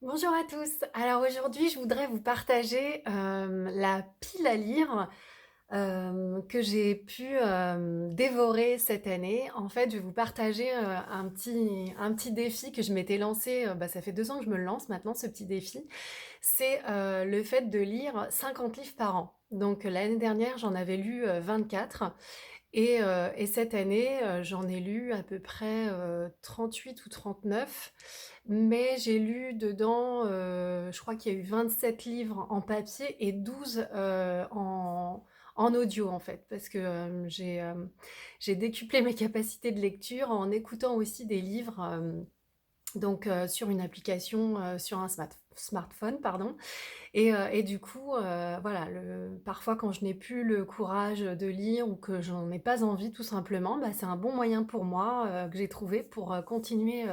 Bonjour à tous. Alors aujourd'hui, je voudrais vous partager la pile à lire que j'ai pu dévorer cette année. En fait, je vais vous partager un petit défi que je m'étais lancé. Ça fait 2 ans que je me le lance maintenant, ce petit défi. C'est le fait de lire 50 livres par an. Donc l'année dernière, j'en avais lu 24. Et cette année, j'en ai lu à peu près 38 ou 39, mais j'ai lu dedans, je crois qu'il y a eu 27 livres en papier et 12 en audio en fait, parce que j'ai décuplé mes capacités de lecture en écoutant aussi des livres. Donc sur une application, sur un smartphone, pardon. Et du coup, voilà, parfois quand je n'ai plus le courage de lire ou que j'en ai pas envie tout simplement, c'est un bon moyen pour moi, que j'ai trouvé pour, continuer,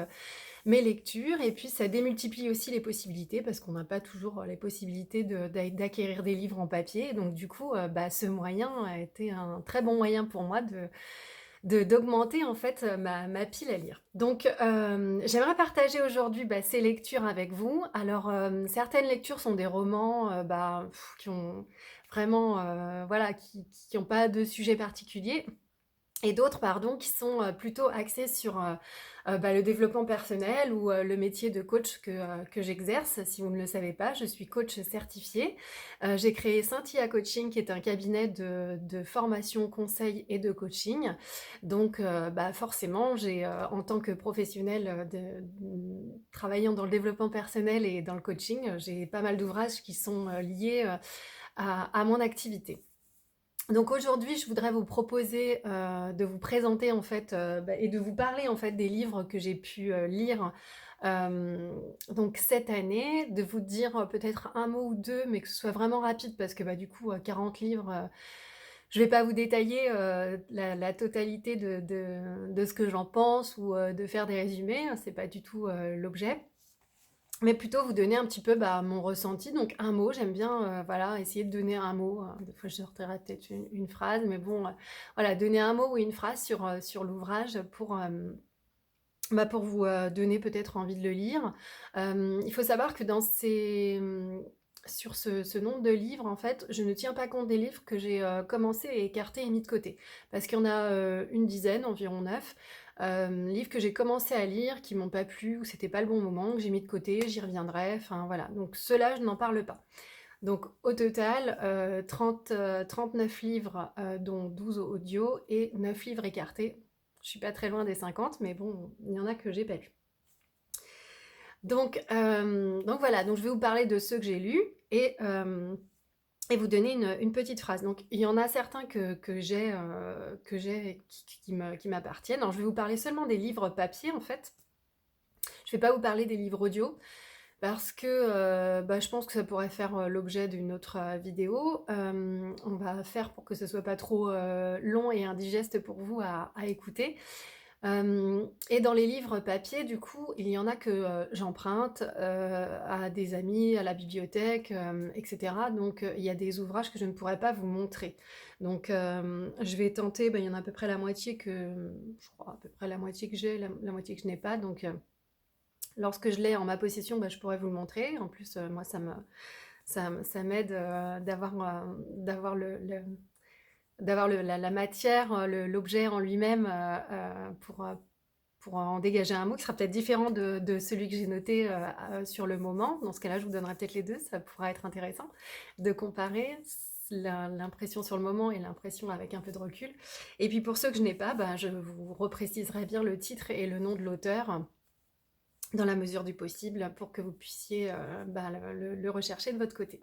mes lectures. Et puis ça démultiplie aussi les possibilités parce qu'on n'a pas toujours, les possibilités d'acquérir des livres en papier. Et donc du coup, ce moyen a été un très bon moyen pour moi d'augmenter en fait ma pile à lire. Donc j'aimerais partager aujourd'hui ces lectures avec vous. Alors certaines lectures sont des romans qui ont vraiment voilà qui ont pas de sujet particulier et d'autres, pardon, qui sont plutôt axés sur le développement personnel ou le métier de coach que j'exerce. Si vous ne le savez pas, je suis coach certifiée. J'ai créé Scintilla Coaching, qui est un cabinet de formation, conseil et de coaching. Donc, forcément, j'ai, en tant que professionnelle travaillant dans le développement personnel et dans le coaching, j'ai pas mal d'ouvrages qui sont liés à mon activité. Donc aujourd'hui, je voudrais vous proposer de vous présenter en fait et de vous parler en fait des livres que j'ai pu lire donc cette année, de vous dire peut-être un mot ou deux, mais que ce soit vraiment rapide parce que du coup 40 livres, je vais pas vous détailler la totalité de ce que j'en pense ou de faire des résumés, hein, c'est pas du tout l'objet. Mais plutôt vous donner un petit peu mon ressenti, donc un mot, j'aime bien voilà, essayer de donner un mot, des fois je sortirai peut-être une phrase, mais bon, voilà, donner un mot ou une phrase sur l'ouvrage pour vous donner peut-être envie de le lire. Il faut savoir que sur ce nombre de livres, en fait, je ne tiens pas compte des livres que j'ai commencé et écartés et mis de côté. Parce qu'il y en a une dizaine, environ 9, livres que j'ai commencé à lire, qui m'ont pas plu, ou c'était pas le bon moment, que j'ai mis de côté, j'y reviendrai, enfin voilà. Donc ceux-là, je n'en parle pas. Donc au total, 39 livres, dont 12 audio et 9 livres écartés. Je suis pas très loin des 50, mais bon, il y en a que j'ai pas lus. Donc voilà, donc je vais vous parler de ceux que j'ai lus et vous donner une petite phrase. Donc il y en a certains que j'ai qui m'appartiennent. Alors je vais vous parler seulement des livres papier en fait. Je vais pas vous parler des livres audio parce que je pense que ça pourrait faire l'objet d'une autre vidéo. On va faire pour que ce soit pas trop long et indigeste pour vous à écouter. Et dans les livres papier, du coup, il y en a que j'emprunte à des amis, à la bibliothèque, etc. Donc il y a des ouvrages que je ne pourrais pas vous montrer. Donc je vais tenter, il y en a à peu près la moitié je crois à peu près la moitié que j'ai, la moitié que je n'ai pas. Donc lorsque je l'ai en ma possession, je pourrais vous le montrer. En plus, moi, ça m'aide d'avoir la matière, l'objet en lui-même pour en dégager un mot qui sera peut-être différent de celui que j'ai noté sur le moment. Dans ce cas-là, je vous donnerai peut-être les deux, ça pourra être intéressant de comparer l'impression sur le moment et l'impression avec un peu de recul. Et puis pour ceux que je n'ai pas, je vous repréciserai bien le titre et le nom de l'auteur dans la mesure du possible pour que vous puissiez le rechercher de votre côté.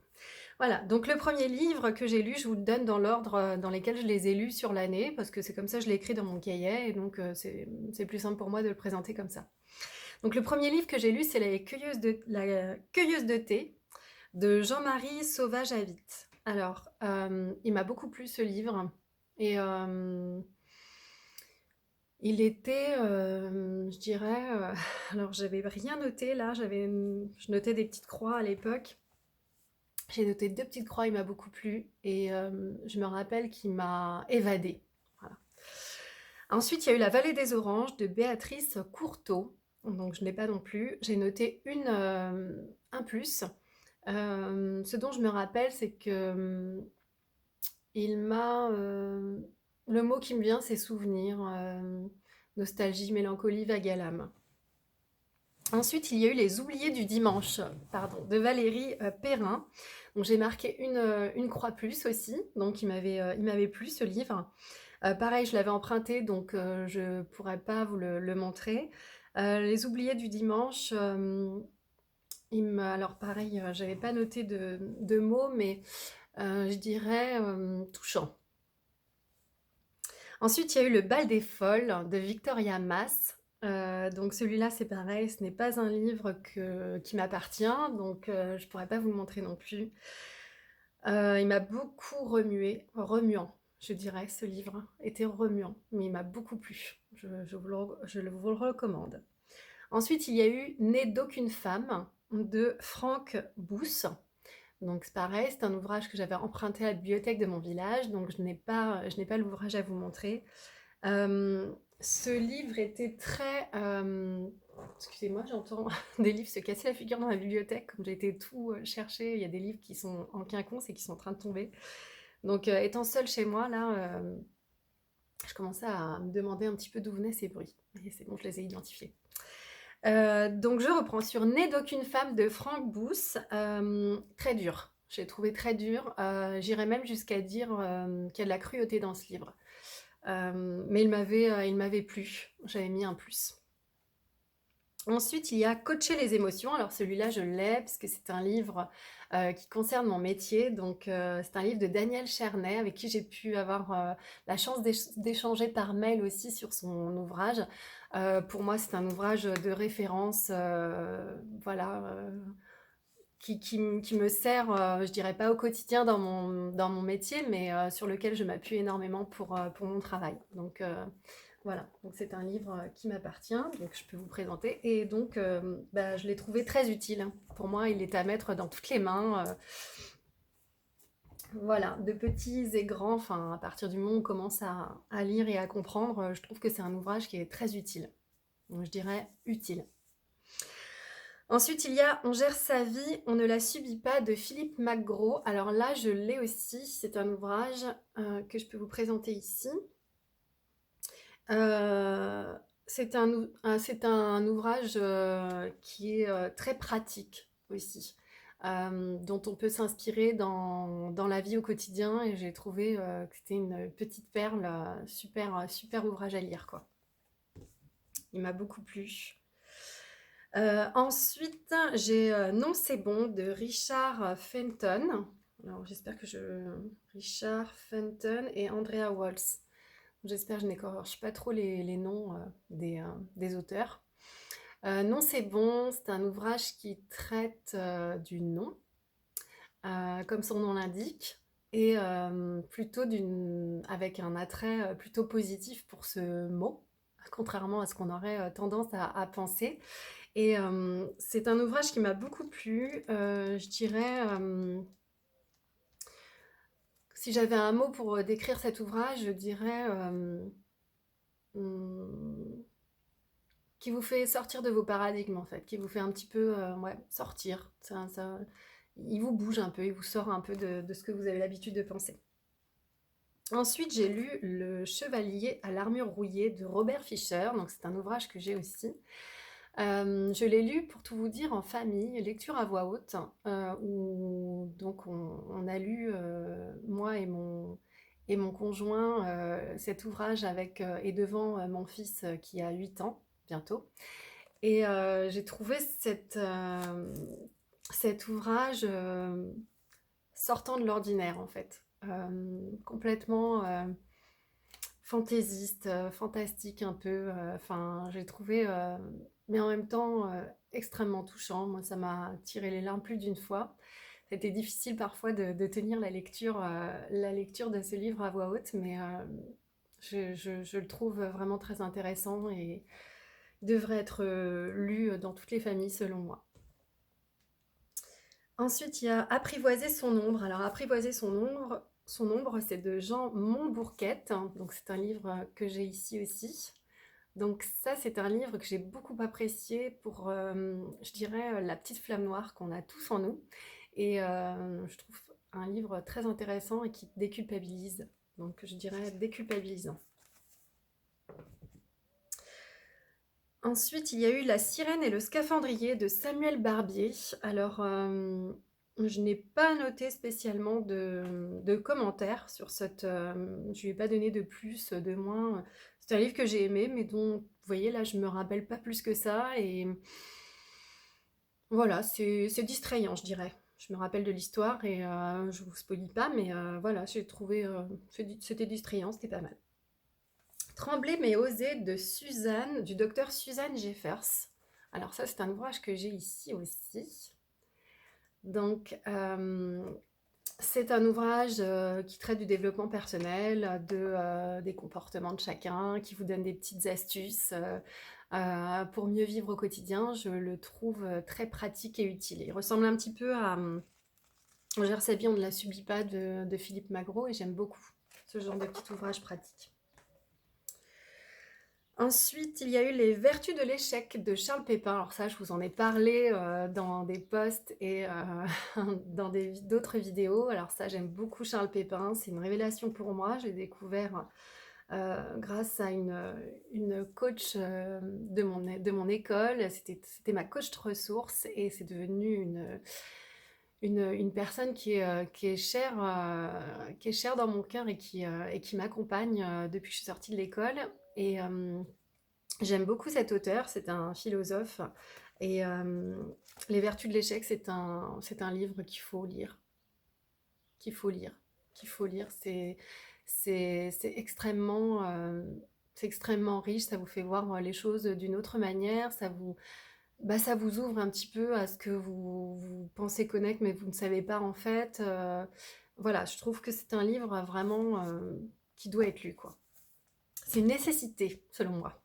Voilà, donc le premier livre que j'ai lu, je vous le donne dans l'ordre dans lequel je les ai lus sur l'année, parce que c'est comme ça, je l'ai écrit dans mon cahier, et donc c'est plus simple pour moi de le présenter comme ça. Donc le premier livre que j'ai lu, c'est La cueilleuse de thé de Jean-Marie Sauvage-Avit. Alors, il m'a beaucoup plu ce livre, et il était, je dirais, alors j'avais rien noté là, je notais des petites croix à l'époque. J'ai noté 2 petites croix, il m'a beaucoup plu et je me rappelle qu'il m'a évadée. Voilà. Ensuite, il y a eu La vallée des oranges de Béatrice Courteau. donc je ne l'ai pas non plus. J'ai noté un plus. Ce dont je me rappelle, c'est que il m'a... le mot qui me vient, c'est souvenir, nostalgie, mélancolie, vague à l'âme. Ensuite, il y a eu Les Oubliés du dimanche, pardon, de Valérie Perrin. Donc j'ai marqué une croix plus aussi, donc il m'avait plu ce livre. Pareil, je l'avais emprunté, donc je ne pourrais pas vous le montrer. Les Oubliés du dimanche, alors pareil, j'avais pas noté de mots, mais je dirais touchant. Ensuite, il y a eu Le Bal des Folles de Victoria Mass. Donc celui-là, c'est pareil, ce n'est pas un livre qui m'appartient, donc je ne pourrais pas vous le montrer non plus. Il m'a beaucoup remuant, je dirais, ce livre était remuant, mais il m'a beaucoup plu. Je vous le recommande. Ensuite, il y a eu Né d'aucune femme de Franck Bousse. Donc c'est pareil, c'est un ouvrage que j'avais emprunté à la bibliothèque de mon village, donc je n'ai pas l'ouvrage à vous montrer. Ce livre était très... excusez-moi, j'entends des livres se casser la figure dans la bibliothèque, comme j'ai été tout chercher, il y a des livres qui sont en quinconce et qui sont en train de tomber. Donc étant seule chez moi, là, je commençais à me demander un petit peu d'où venaient ces bruits. Et c'est bon, je les ai identifiés. Donc je reprends sur Né d'aucune femme de Franck Bousse. Très dur, j'ai trouvé très dur. J'irais même jusqu'à dire qu'il y a de la cruauté dans ce livre. Mais il m'avait plu, j'avais mis un plus. Ensuite, il y a Coacher les émotions. Alors celui-là, je l'ai parce que c'est un livre qui concerne mon métier. Donc c'est un livre de Daniel Chernay avec qui j'ai pu avoir la chance d'échanger par mail aussi sur son ouvrage. Pour moi, c'est un ouvrage de référence, voilà, qui me sert, je dirais pas au quotidien dans mon métier, mais sur lequel je m'appuie énormément pour mon travail. Donc voilà, donc c'est un livre qui m'appartient, donc je peux vous présenter. Et donc je l'ai trouvé très utile, hein. Pour moi, il est à mettre dans toutes les mains. Voilà, de petits et grands, enfin à partir du moment où on commence à lire et à comprendre, je trouve que c'est un ouvrage qui est très utile. Donc je dirais utile. Ensuite, il y a On gère sa vie, on ne la subit pas de Philippe McGraw. Alors là, je l'ai aussi. C'est un ouvrage que je peux vous présenter ici. C'est un ouvrage qui est très pratique aussi, dont on peut s'inspirer dans la vie au quotidien. Et j'ai trouvé que c'était une petite perle, super, super ouvrage à lire, quoi. Il m'a beaucoup plu. Ensuite, j'ai Non, c'est bon de Richard Fenton. Alors, j'espère que Richard Fenton et Andrea Waltz. J'espère que je n'écorche pas trop les noms des auteurs. Non, c'est bon, c'est un ouvrage qui traite du non, comme son nom l'indique, et plutôt avec un attrait plutôt positif pour ce mot, contrairement à ce qu'on aurait tendance à penser. Et c'est un ouvrage qui m'a beaucoup plu. Je dirais, si j'avais un mot pour décrire cet ouvrage, je dirais hum, qui vous fait sortir de vos paradigmes en fait, qui vous fait un petit peu ouais, sortir. Il vous bouge un peu, il vous sort un peu de ce que vous avez l'habitude de penser. Ensuite, j'ai lu Le Chevalier à l'armure rouillée de Robert Fisher, donc c'est un ouvrage que j'ai aussi. Je l'ai lu, pour tout vous dire, en famille, lecture à voix haute, où donc on a lu, moi et mon conjoint, cet ouvrage et devant mon fils qui a 8 ans, bientôt. Et j'ai trouvé cet ouvrage sortant de l'ordinaire, en fait. Complètement fantaisiste, fantastique un peu. Enfin, j'ai trouvé, mais en même temps extrêmement touchant. Moi, ça m'a tiré les larmes plus d'une fois. C'était difficile parfois de tenir la lecture de ce livre à voix haute, mais je le trouve vraiment très intéressant et devrait être lu dans toutes les familles selon moi. Ensuite, il y a Apprivoiser son ombre. Alors, Apprivoiser son ombre, c'est de Jean Montbourquette. Donc, c'est un livre que j'ai ici aussi. Donc ça, c'est un livre que j'ai beaucoup apprécié pour, je dirais, la petite flamme noire qu'on a tous en nous. Et je trouve un livre très intéressant et qui déculpabilise. Donc je dirais déculpabilisant. Ensuite, il y a eu La sirène et le scaphandrier de Samuel Barbier. Alors, je n'ai pas noté spécialement de commentaires sur cette... je lui ai pas donné de plus, de moins. C'est un livre que j'ai aimé, mais dont, vous voyez, là, je me rappelle pas plus que ça. Et voilà, c'est distrayant, je dirais. Je me rappelle de l'histoire et je vous spoilie pas, mais voilà, j'ai trouvé... c'était distrayant, c'était pas mal. Trembler mais oser de Suzanne, du docteur Suzanne Jeffers. Alors ça, c'est un ouvrage que j'ai ici aussi. Donc, c'est un ouvrage qui traite du développement personnel, des comportements de chacun, qui vous donne des petites astuces pour mieux vivre au quotidien. Je le trouve très pratique et utile. Il ressemble un petit peu à On gère sa vie, on ne la subit pas de Philippe Magro et j'aime beaucoup ce genre de petit ouvrage pratique. Ensuite, il y a eu Les Vertus de l'échec de Charles Pépin. Alors ça, je vous en ai parlé dans des posts et dans d'autres vidéos. Alors ça, j'aime beaucoup Charles Pépin. C'est une révélation pour moi. J'ai découvert grâce à une coach de mon école. C'était ma coach de ressources et c'est devenu une personne qui est chère dans mon cœur et qui m'accompagne depuis que je suis sortie de l'école. Et j'aime beaucoup cet auteur, c'est un philosophe. Et Les Vertus de l'échec, c'est un livre qu'il faut lire. Qu'il faut lire. Qu'il faut lire. C'est extrêmement, c'est extrêmement riche, ça vous fait voir les choses d'une autre manière, ça vous ouvre un petit peu à ce que vous pensez connaître, mais vous ne savez pas en fait. Voilà, je trouve que c'est un livre vraiment qui doit être lu, quoi. C'est une nécessité, selon moi.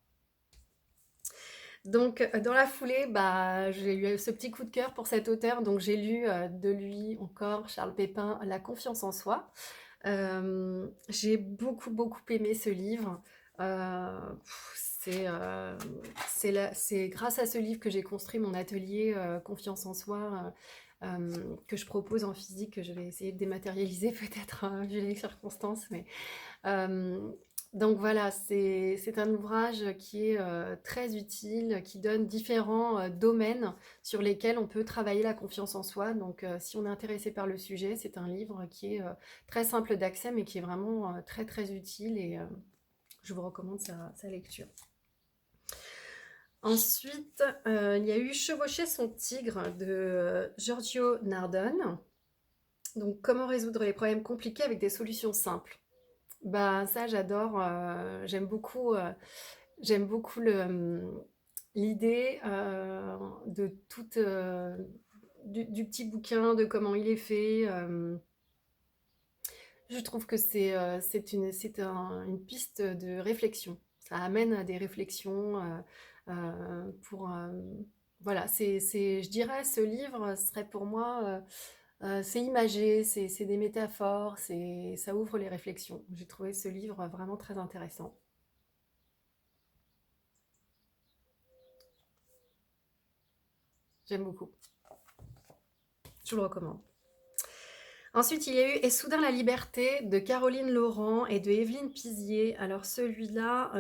Donc, dans la foulée, bah, j'ai eu ce petit coup de cœur pour cet auteur, donc j'ai lu de lui encore, Charles Pépin, La confiance en soi. J'ai beaucoup, beaucoup aimé ce livre. C'est grâce à ce livre que j'ai construit mon atelier Confiance en soi, que je propose en physique, que je vais essayer de dématérialiser peut-être, vu les circonstances, mais euh, donc voilà, c'est un ouvrage qui est très utile, qui donne différents domaines sur lesquels on peut travailler la confiance en soi. Donc si on est intéressé par le sujet, c'est un livre qui est très simple d'accès, mais qui est vraiment très très utile et je vous recommande sa lecture. Ensuite, il y a eu Chevaucher son tigre de Giorgio Nardone. Donc, comment résoudre les problèmes compliqués avec des solutions simples. Bah ça j'adore, j'aime beaucoup l'idée de du petit bouquin, de comment il est fait. Je trouve que une piste de réflexion. Ça amène à des réflexions pour... voilà, je dirais, ce livre serait pour moi... c'est imagé, c'est des métaphores, ça ouvre les réflexions. J'ai trouvé ce livre vraiment très intéressant. J'aime beaucoup. Je vous le recommande. Ensuite, il y a eu Et soudain la liberté de Caroline Laurent et de Evelyne Pizier. Alors celui-là,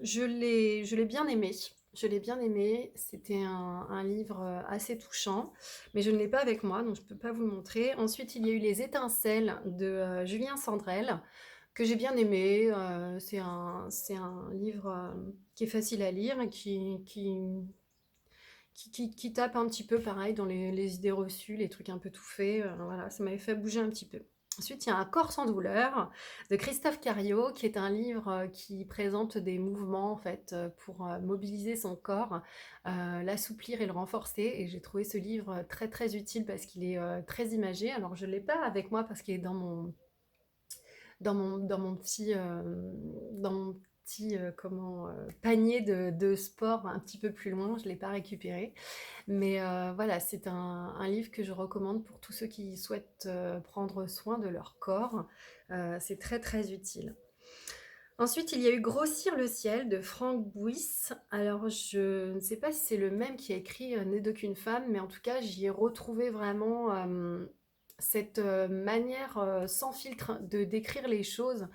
je l'ai bien aimé. Je l'ai bien aimé. C'était un livre assez touchant, mais je ne l'ai pas avec moi, donc je ne peux pas vous le montrer. Ensuite, il y a eu Les étincelles de Julien Sandrel, que j'ai bien aimé. C'est un livre qui est facile à lire et qui tape un petit peu pareil dans les idées reçues, les trucs un peu tout faits. Voilà, ça m'avait fait bouger un petit peu. Ensuite, il y a Un corps sans douleur de Christophe Cario, qui est un livre qui présente des mouvements en fait pour mobiliser son corps, l'assouplir et le renforcer. Et j'ai trouvé ce livre très très utile parce qu'il est très imagé. Alors je ne l'ai pas avec moi parce qu'il est dans mon petit panier de sport un petit peu plus loin. Je ne l'ai pas récupéré. Mais voilà, c'est un livre que je recommande pour tous ceux qui souhaitent prendre soin de leur corps. C'est très très utile. Ensuite, il y a eu Grossir le ciel de Franck Bouis. Alors, je ne sais pas si c'est le même qui a écrit Né d'aucune femme, mais en tout cas, j'y ai retrouvé vraiment cette manière sans filtre de décrire les choses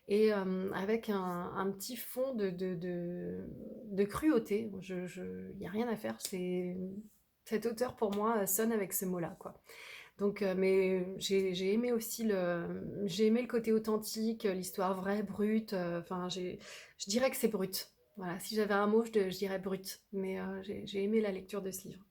et avec un petit fond de cruauté. Il n'y a rien à faire. Cet auteur, pour moi, sonne avec ce mot-là, quoi. Donc, mais j'ai aimé aussi j'ai aimé le côté authentique, l'histoire vraie, brute. Enfin, je dirais que c'est brut. Voilà, si j'avais un mot, je dirais brut. Mais j'ai aimé la lecture de ce livre.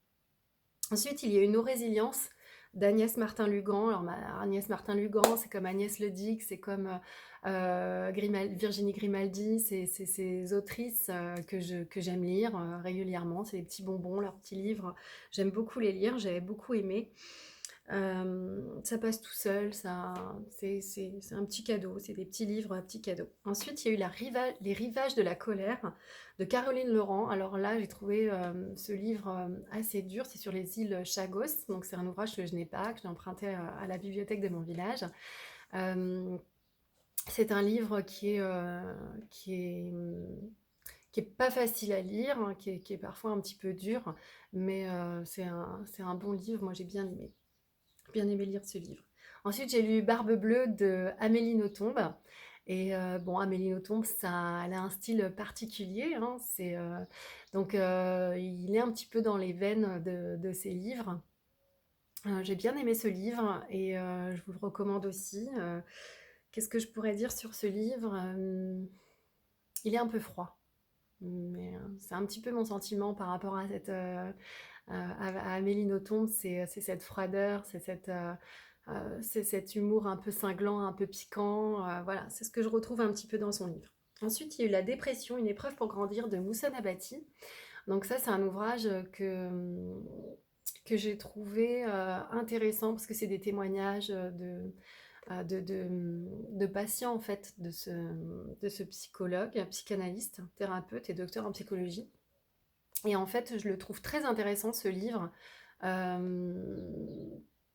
Ensuite, il y a eu Nos résiliences d'Agnès Martin-Lugan. Alors, Agnès Martin-Lugan, c'est comme Agnès Ledic, c'est comme Virginie Grimaldi, c'est ces autrices que j'aime lire régulièrement. C'est des petits bonbons, leurs petits livres. J'aime beaucoup les lire, j'avais beaucoup aimé. Ça passe tout seul, c'est un petit cadeau, c'est des petits livres, un petit cadeau. Ensuite, il y a eu Les rivages de la colère de Caroline Laurent. Alors là, j'ai trouvé ce livre assez dur, c'est sur les îles Chagos, donc c'est un ouvrage que je n'ai pas, que j'ai emprunté à la bibliothèque de mon village. Euh, c'est un livre qui est pas facile à lire, hein, qui est parfois un petit peu dur, mais c'est un bon livre, moi j'ai bien aimé lire ce livre. Ensuite, j'ai lu Barbe Bleue de Amélie Nothomb. Et bon, Amélie Nothomb, elle a un style particulier, hein, donc il est un petit peu dans les veines de ses livres. J'ai bien aimé ce livre et je vous le recommande aussi. Qu'est-ce que je pourrais dire sur ce livre? Il est un peu froid, mais c'est un petit peu mon sentiment par rapport à à Amélie Nothomb, c'est cette froideur, c'est cet humour un peu cinglant, un peu piquant. Voilà, c'est ce que je retrouve un petit peu dans son livre. Ensuite, il y a eu La dépression, une épreuve pour grandir de Moussa Nabati. Donc ça, c'est un ouvrage que j'ai trouvé intéressant parce que c'est des témoignages de patients en fait de ce psychologue, psychanalyste, thérapeute et docteur en psychologie. Et en fait, je le trouve très intéressant ce livre euh,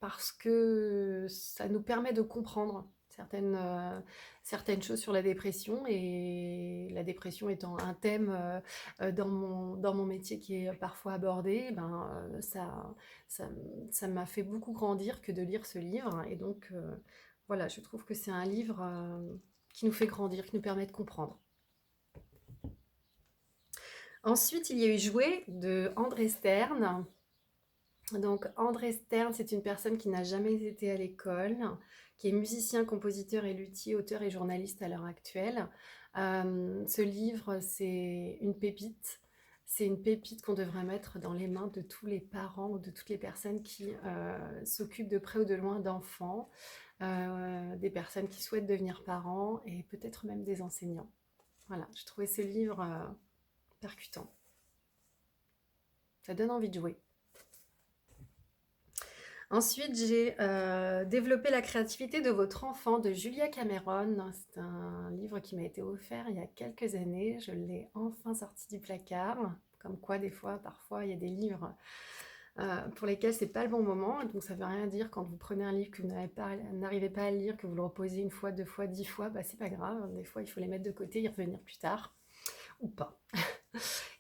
parce que ça nous permet de comprendre certaines choses sur la dépression et la dépression étant un thème dans mon métier qui est parfois abordé, ben, ça, ça m'a fait beaucoup grandir que de lire ce livre. Et donc, voilà, je trouve que c'est un livre qui nous fait grandir, qui nous permet de comprendre. Ensuite, il y a eu Jouer de André Stern. Donc André Stern, c'est une personne qui n'a jamais été à l'école, qui est musicien, compositeur et luthier, auteur et journaliste à l'heure actuelle. Ce livre, c'est une pépite. C'est une pépite qu'on devrait mettre dans les mains de tous les parents ou de toutes les personnes qui s'occupent de près ou de loin d'enfants, des personnes qui souhaitent devenir parents et peut-être même des enseignants. Voilà, je trouvais ce livre percutant. Ça donne envie de jouer. Ensuite, j'ai développé la créativité de votre enfant de Julia Cameron. C'est un livre qui m'a été offert il y a quelques années. Je l'ai enfin sorti du placard. Comme quoi, des fois, parfois, il y a des livres pour lesquels c'est pas le bon moment. Donc, ça veut rien dire quand vous prenez un livre que vous n'arrivez pas à lire, que vous le reposez une fois, deux fois, 10 fois. Bah, c'est pas grave. Des fois, il faut les mettre de côté, y revenir plus tard ou pas.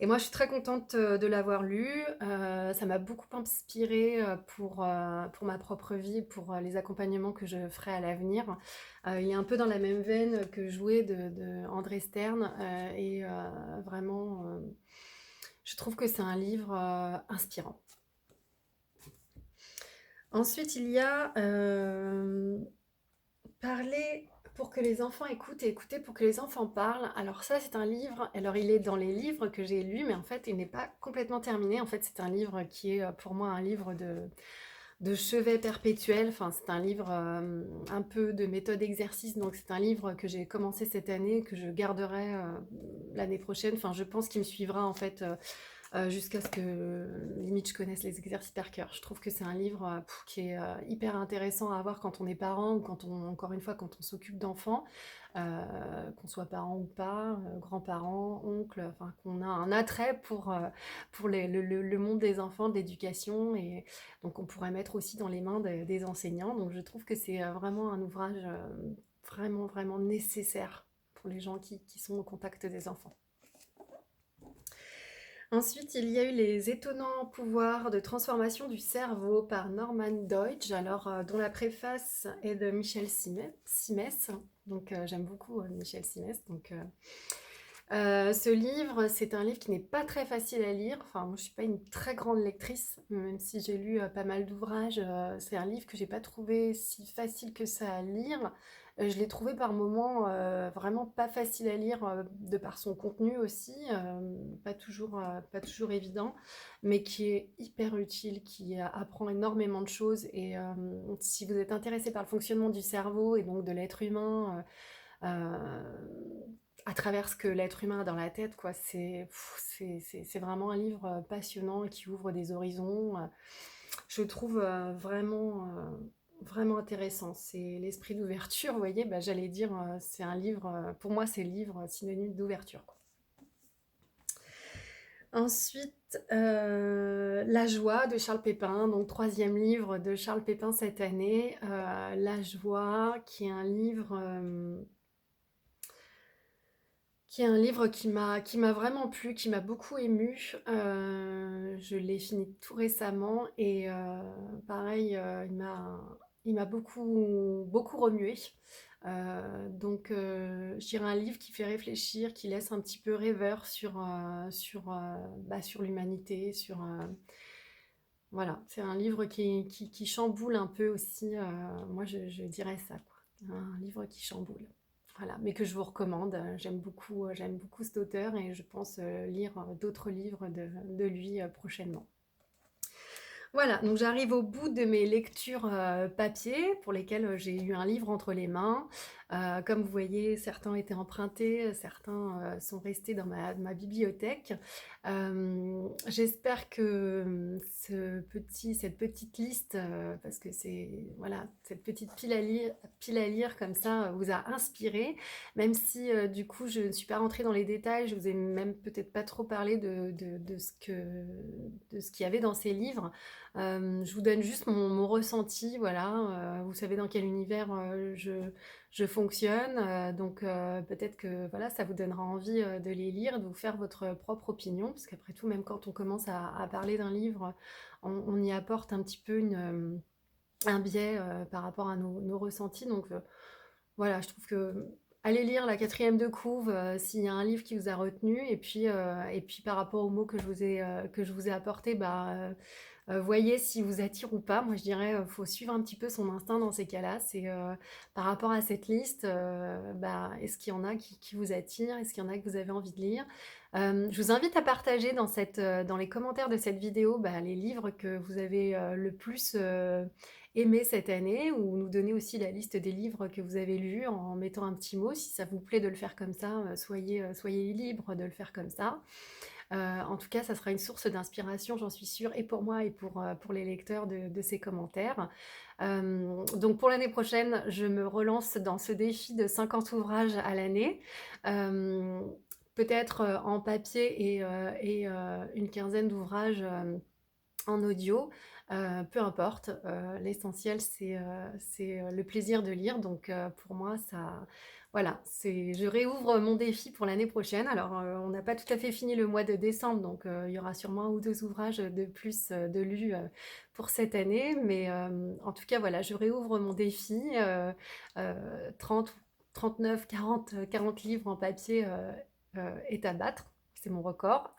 Et moi, je suis très contente de l'avoir lu. Ça m'a beaucoup inspirée pour ma propre vie, pour les accompagnements que je ferai à l'avenir. Il est un peu dans la même veine que Jouer de André Stern. Et vraiment, je trouve que c'est un livre inspirant. Ensuite, il y a Parler pour que les enfants écoutent et écouter pour que les enfants parlent. Alors ça, c'est un livre, alors il est dans les livres que j'ai lus, mais en fait, il n'est pas complètement terminé. En fait, c'est un livre qui est pour moi un livre de chevet perpétuel. Enfin, c'est un livre un peu de méthode exercice. Donc, c'est un livre que j'ai commencé cette année, que je garderai l'année prochaine. Enfin, je pense qu'il me suivra en fait jusqu'à ce que limite je connaisse les exercices par cœur. Je trouve que c'est un livre qui est hyper intéressant à avoir quand on est parent ou encore une fois, quand on s'occupe d'enfants, qu'on soit parent ou pas, grands-parents, oncles, enfin qu'on a un attrait pour le monde des enfants, de l'éducation, et donc on pourrait mettre aussi dans les mains des enseignants. Donc je trouve que c'est vraiment un ouvrage vraiment, vraiment nécessaire pour les gens qui sont au contact des enfants. Ensuite, il y a eu Les étonnants pouvoirs de transformation du cerveau par Norman Deutsch, dont la préface est de Michel Simès. Donc, j'aime beaucoup Michel Simès. Ce livre, c'est un livre qui n'est pas très facile à lire. Enfin, moi, je suis pas une très grande lectrice, même si j'ai lu pas mal d'ouvrages. C'est un livre que j'ai pas trouvé si facile que ça à lire. Je l'ai trouvé par moments vraiment pas facile à lire, de par son contenu aussi, pas toujours évident, mais qui est hyper utile, qui apprend énormément de choses. Et si vous êtes intéressé par le fonctionnement du cerveau et donc de l'être humain, à travers ce que l'être humain a dans la tête, quoi. C'est vraiment un livre passionnant et qui ouvre des horizons. Je trouve vraiment intéressant. C'est l'esprit d'ouverture, vous voyez, bah, j'allais dire, c'est un livre, pour moi, c'est le livre synonyme d'ouverture, quoi. Ensuite, La joie de Charles Pépin, donc troisième livre de Charles Pépin cette année. La joie, qui est un livre qui m'a vraiment plu, qui m'a beaucoup émue. Je l'ai fini tout récemment et pareil, il m'a beaucoup remué. Je dirais un livre qui fait réfléchir, qui laisse un petit peu rêveur sur l'humanité, voilà, c'est un livre qui chamboule un peu aussi. Moi, je dirais ça, quoi. Un livre qui chamboule. Voilà, mais que je vous recommande. J'aime beaucoup cet auteur et je pense lire d'autres livres de lui prochainement. Voilà, donc j'arrive au bout de mes lectures papier pour lesquelles j'ai eu un livre entre les mains. Comme vous voyez, certains ont été empruntés, certains sont restés dans ma bibliothèque. J'espère que cette petite liste, parce que c'est voilà, cette petite pile à lire comme ça, vous a inspiré, même si du coup je ne suis pas rentrée dans les détails, je vous ai même peut-être pas trop parlé de ce qu'il y avait dans ces livres. Je vous donne juste mon ressenti, voilà. Vous savez dans quel univers je fonctionne, peut-être que voilà, ça vous donnera envie de les lire, de vous faire votre propre opinion, parce qu'après tout, même quand on commence à parler d'un livre, on y apporte un petit peu un biais par rapport à nos ressentis. Voilà, je trouve que allez lire la quatrième de couve s'il y a un livre qui vous a retenu, et puis par rapport aux mots que je vous ai apportés, voyez si vous attire ou pas. Moi, je dirais, faut suivre un petit peu son instinct dans ces cas-là. C'est par rapport à cette liste, est-ce qu'il y en a qui vous attirent? Est-ce qu'il y en a que vous avez envie de lire? Je vous invite à partager dans les commentaires de cette vidéo les livres que vous avez le plus aimé cette année, ou nous donner aussi la liste des livres que vous avez lus en mettant un petit mot. Si ça vous plaît de le faire comme ça, soyez libre de le faire comme ça. En tout cas, ça sera une source d'inspiration, j'en suis sûre, et pour moi et pour les lecteurs de ces commentaires. Donc pour l'année prochaine, je me relance dans ce défi de 50 ouvrages à l'année. Peut-être en papier et une quinzaine d'ouvrages en audio. Peu importe, l'essentiel c'est le plaisir de lire. Donc pour moi, ça, voilà, je réouvre mon défi pour l'année prochaine. Alors on n'a pas tout à fait fini le mois de décembre, donc il y aura sûrement un ou deux ouvrages de plus de lus pour cette année, mais en tout cas voilà, je réouvre mon défi. 30, 39, 40 livres en papier est à battre, c'est mon record.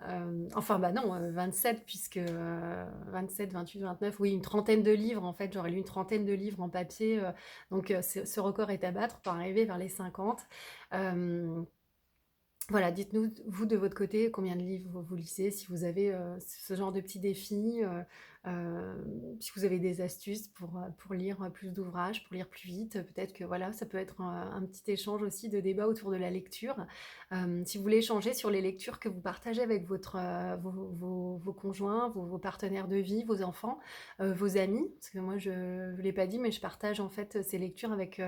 Euh, enfin, bah non, 27, puisque 27, 28, 29, oui, une trentaine de livres, en fait, j'aurais lu une trentaine de livres en papier, ce record est à battre pour arriver vers les 50. Euh, voilà, dites-nous, vous, de votre côté, combien de livres vous lisez, si vous avez ce genre de petits défis, si vous avez des astuces pour lire plus d'ouvrages, pour lire plus vite. Peut-être que voilà, ça peut être un petit échange aussi de débat autour de la lecture. Si vous voulez échanger sur les lectures que vous partagez avec vos conjoints, vos partenaires de vie, vos enfants, vos amis, parce que moi, je ne l'ai pas dit, mais je partage en fait ces lectures avec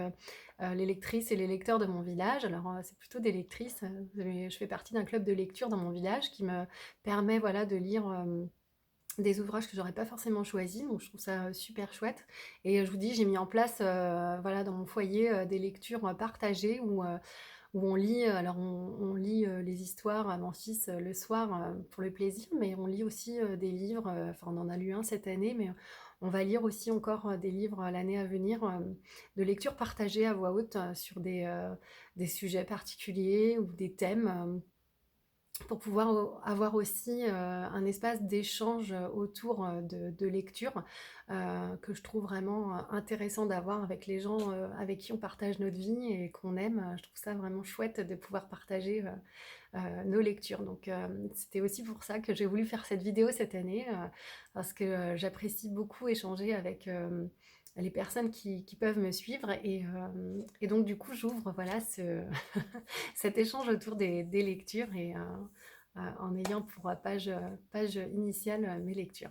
les lectrices et les lecteurs de mon village. Alors, c'est plutôt des lectrices. Je fais partie d'un club de lecture dans mon village qui me permet, voilà, de lire des ouvrages que j'aurais pas forcément choisis, donc je trouve ça super chouette. Et je vous dis, j'ai mis en place, voilà, dans mon foyer, des lectures partagées où on lit, alors on lit les histoires à mon fils le soir pour le plaisir, mais on lit aussi des livres, enfin on en a lu un cette année, mais on va lire aussi encore des livres l'année à venir, de lecture partagée à voix haute sur des sujets particuliers ou des thèmes. Pour pouvoir avoir aussi un espace d'échange autour de lecture que je trouve vraiment intéressant d'avoir avec les gens avec qui on partage notre vie et qu'on aime. Je trouve ça vraiment chouette de pouvoir partager nos lectures. Donc c'était aussi pour ça que j'ai voulu faire cette vidéo cette année, parce que j'apprécie beaucoup échanger avec les personnes qui peuvent me suivre et donc du coup j'ouvre voilà cet échange autour des lectures et en ayant pour page initiale mes lectures.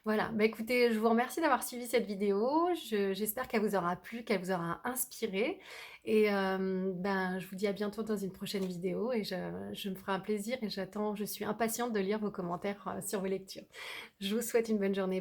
Voilà, bah écoutez, je vous remercie d'avoir suivi cette vidéo. J'espère qu'elle vous aura plu, qu'elle vous aura inspiré. Et ben, je vous dis à bientôt dans une prochaine vidéo. Et je me ferai un plaisir et je suis impatiente de lire vos commentaires sur vos lectures. Je vous souhaite une bonne journée.